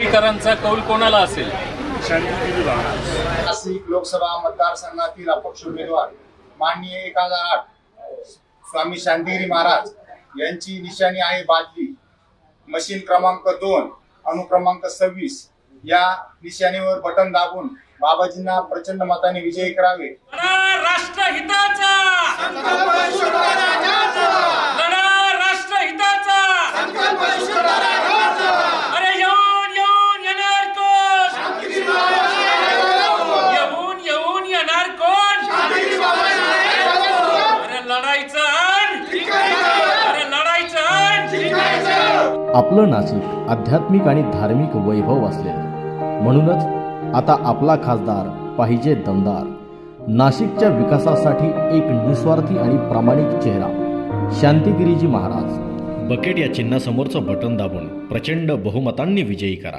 नाशिककरांचा कौल कोणाला असेल? नाशिक लोकसभा मतदारसंघातील अपक्ष उमेदवार माननीय 1008 स्वामी शांतिगिरी महाराज यांची निशाणी आहे बादली. मशीन क्रमांक 2 अनुक्रमांक 26 या निशाणीवर बटन दाबून बाबाजींना प्रचंड मताने विजयी करावे. राष्ट्रहिताचा लढा, राष्ट्रहिताचा. अरे येऊन येणार कोण? येऊन येणार कोण? अरे लढायचं अरे लढायचं. आपलं नाशिक आध्यात्मिक आणि धार्मिक वैभव असलेलं, म्हणूनच आता आपला खासदार पाहिजे दमदार. नाशिकच्या विकासासाठी एक निस्वार्थी आणि प्रामाणिक चेहरा शांतिगिरीजी महाराज. बकेट या चिन्हासमोरचं बटन दाबून प्रचंड बहुमतांनी विजयी करा.